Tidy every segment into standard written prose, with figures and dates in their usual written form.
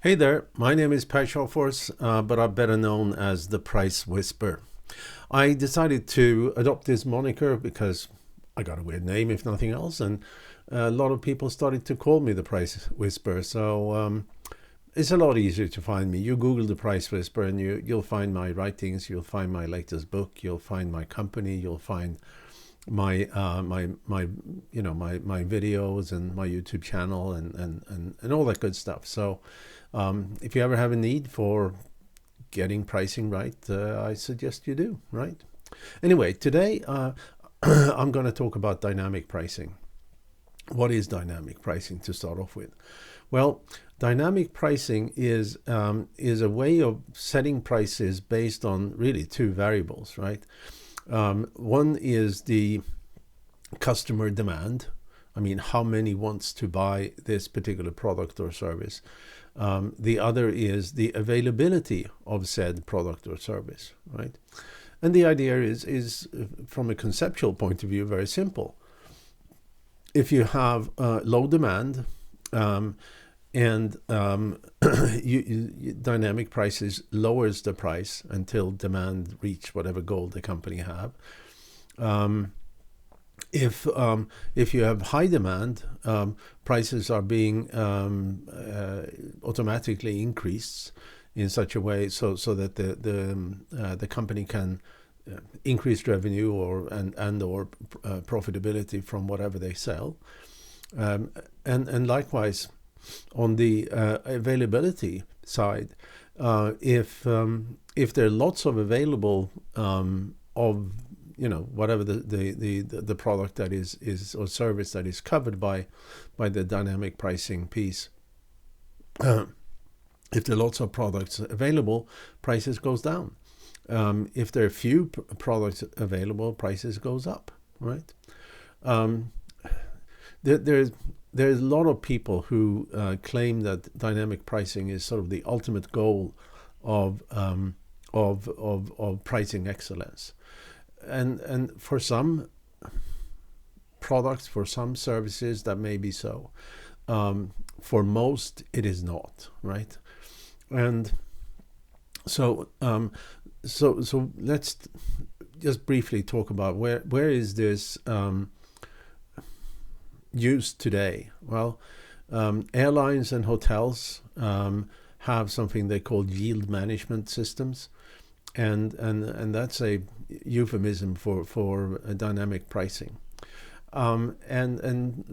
Hey there, my name is sjofors, but I'm better known as the Price Whisperer. I decided to adopt this moniker because I got a weird name, if nothing else, and a lot of people started to call me the Price Whisperer. So it's a lot easier to find me. You Google the Price Whisperer, and you'll find my writings. You'll find my latest book. You'll find my company. You'll find my videos and my YouTube channel and all that good stuff. So if you ever have a need for getting pricing right, I suggest you do, right? Anyway, today I'm going to talk about dynamic pricing. What is dynamic pricing to start off with? Well, dynamic pricing is a way of setting prices based on really two variables, right? One is the customer demand. I mean, how many wants to buy this particular product or service? The other is the availability of said product or service, right? And the idea is from a conceptual point of view, very simple. If you have low demand and dynamic prices lowers the price until demand reach whatever goal the company have. If you have high demand, prices are being automatically increased in such a way so that the company can increase revenue or profitability from whatever they sell, and likewise on the availability side, if there are lots of available of whatever the product that is or service that is covered by the dynamic pricing piece, if there are lots of products available, prices goes down. If there are few products available, prices goes up, right? There's a lot of people who claim that dynamic pricing is sort of the ultimate goal of pricing excellence. And for some products, for some services, that may be so. For most, it is not, right? And so let's just briefly talk about where is this used today. Well, airlines and hotels have something they call yield management systems, and that's a euphemism for dynamic pricing. And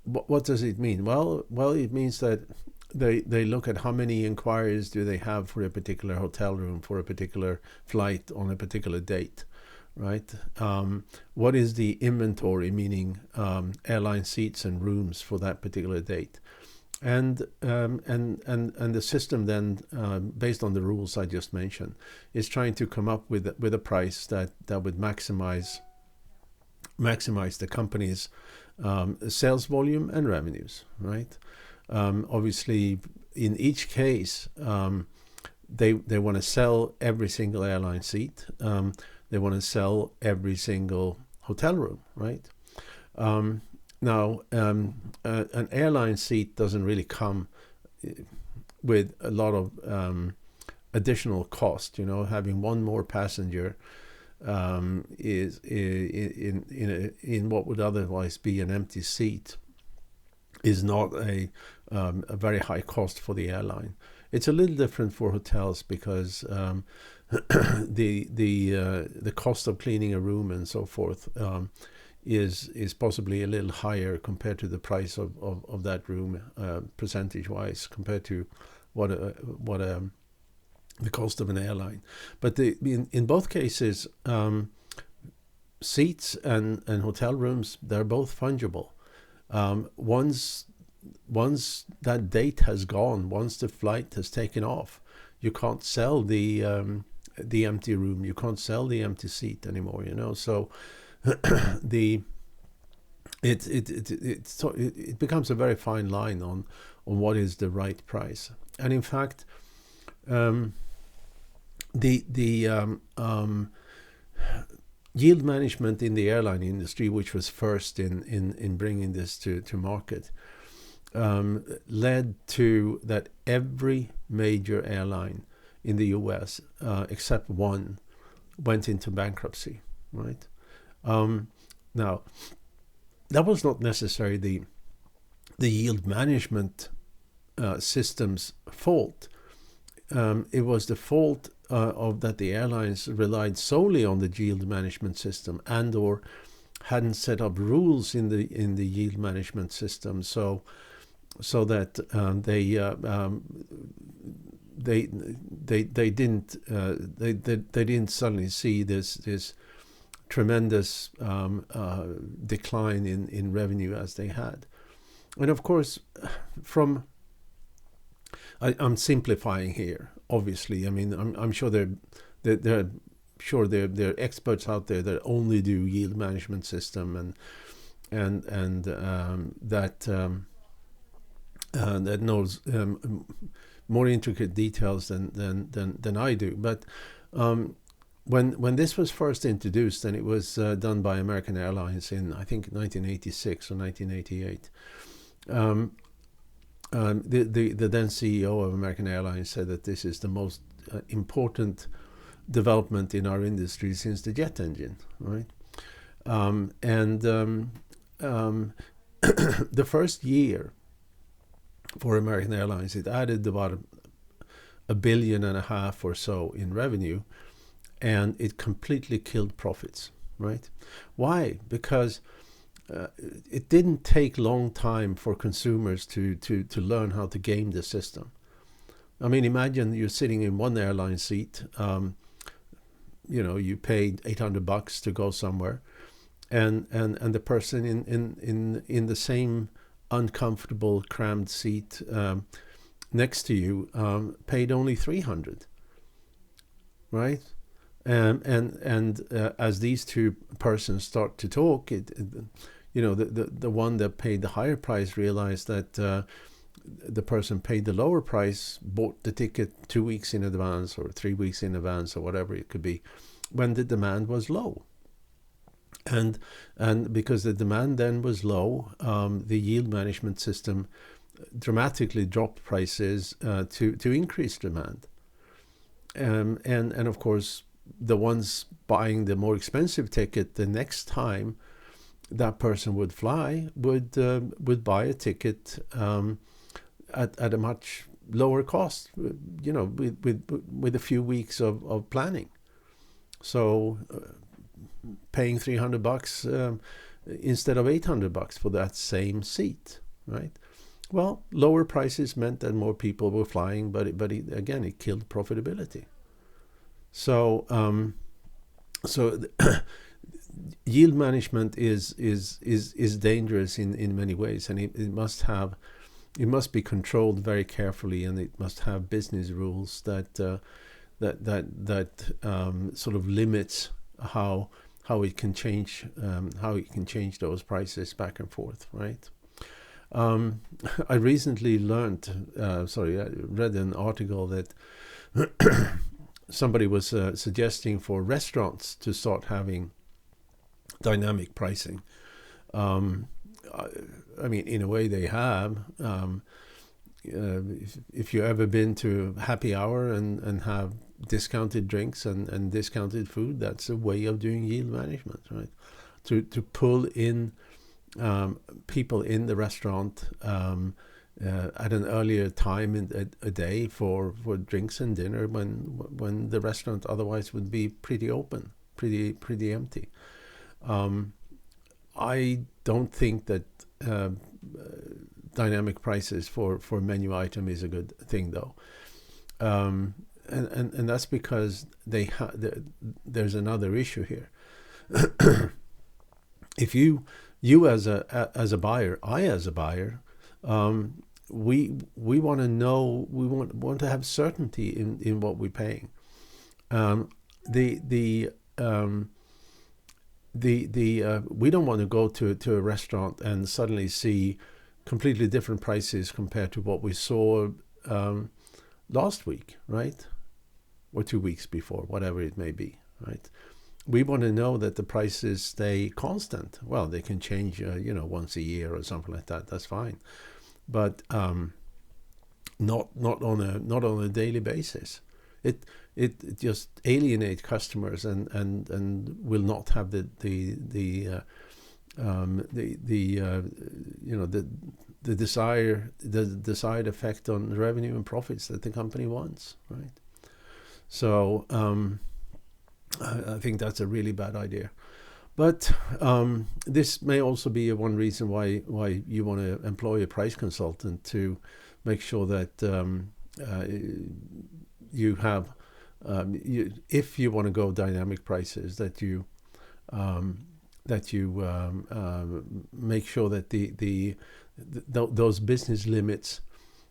what does it mean? Well, it means that they look at how many inquiries do they have for a particular hotel room, for a particular flight on a particular date, right? What is the inventory, meaning airline seats and rooms for that particular date? And the system then, based on the rules I just mentioned, is trying to come up with a price that would maximize the company's sales volume and revenues, right? Obviously, in each case, they want to sell every single airline seat. They want to sell every single hotel room, right? Now, an airline seat doesn't really come with a lot of additional cost. Having one more passenger is in what would otherwise be an empty seat is not a very high cost for the airline. It's a little different for hotels because the cost of cleaning a room and so forth is possibly a little higher compared to the price of that room, percentage-wise, compared to what the cost of an airline. But in both cases, seats and hotel rooms, they're both fungible. Once that date has gone, once the flight has taken off, you can't sell the empty room, you can't sell the empty seat anymore. So it becomes a very fine line on what is the right price. And in fact, the yield management in the airline industry, which was first in bringing this to market, led to that every major airline in the U.S. Except one went into bankruptcy, right? Now, that was not necessarily the yield management system's fault. It was the fault of that the airlines relied solely on the yield management system and or hadn't set up rules in the yield management system, so that they didn't suddenly see this tremendous decline in revenue as they had. And of course, I'm simplifying here. Obviously, I mean, I'm sure there are experts out there that only do yield management system and that knows more intricate details than I do. But when this was first introduced, and it was done by American Airlines in, I think, 1986 or 1988, the then CEO of American Airlines said that this is the most important development in our industry since the jet engine, right? The first year for American Airlines, it added about $1.5 billion or so in revenue, and it completely killed profits, right? Why? Because it didn't take long time for consumers to learn how to game the system. I mean, imagine you're sitting in one airline seat. You paid $800 to go somewhere, and the person in the same uncomfortable, crammed seat next to you paid only $300, right? And as these two persons start to talk, the one that paid the higher price realized that the person paid the lower price bought the ticket 2 weeks in advance or 3 weeks in advance or whatever it could be, when the demand was low. And because the demand then was low, the yield management system dramatically dropped prices to increase demand. And of course, the ones buying the more expensive ticket, the next time that person would fly would buy a ticket at a much lower cost, with a few weeks of planning. So paying $300 instead of $800 for that same seat, right? Well, lower prices meant that more people were flying, but again, it killed profitability. So yield management is dangerous in many ways, and it must be controlled very carefully, and it must have business rules that sort of limits how it can change those prices back and forth, right? I recently I read an article that somebody was suggesting for restaurants to start having dynamic pricing. I mean, in a way they have. If you've ever been to happy hour and have discounted drinks and discounted food, that's a way of doing yield management, right? To pull in people in the restaurant at an earlier time in a day for drinks and dinner when the restaurant otherwise would be pretty open, pretty empty. I don't think that dynamic prices for menu item is a good thing, though, and that's because there's another issue here. If you as a buyer, I as a buyer, we want to know, we want to have certainty in what we're paying. We don't want to go to a restaurant and suddenly see completely different prices compared to what we saw last week, right? Or 2 weeks before, whatever it may be, right? We want to know that the prices stay constant. Well, they can change, once a year or something like that. That's fine. but not on a daily basis. It just alienate customers and will not have the desired effect on revenue and profits that the company wants, right? So I think that's a really bad idea. But this may also be one reason why you want to employ a price consultant to make sure that you have, if you want to go dynamic prices, that you make sure that those business limits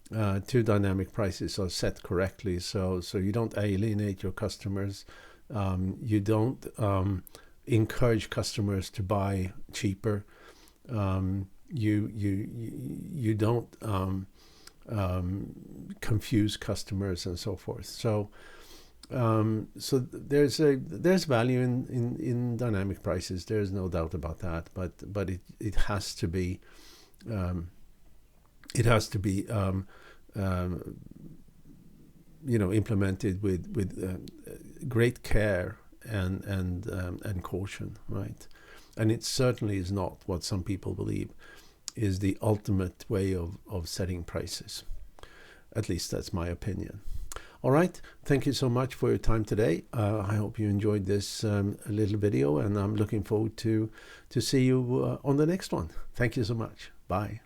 to dynamic prices are set correctly, so you don't alienate your customers, you don't encourage customers to buy cheaper, you don't confuse customers and so forth. So there's value in dynamic prices. There's no doubt about that. But it has to be implemented with great care and caution, right? And it certainly is not what some people believe is the ultimate way of setting prices. At least that's my opinion. All right, thank you so much for your time today. I hope you enjoyed this little video, and I'm looking forward to see you on the next one. Thank you so much. Bye.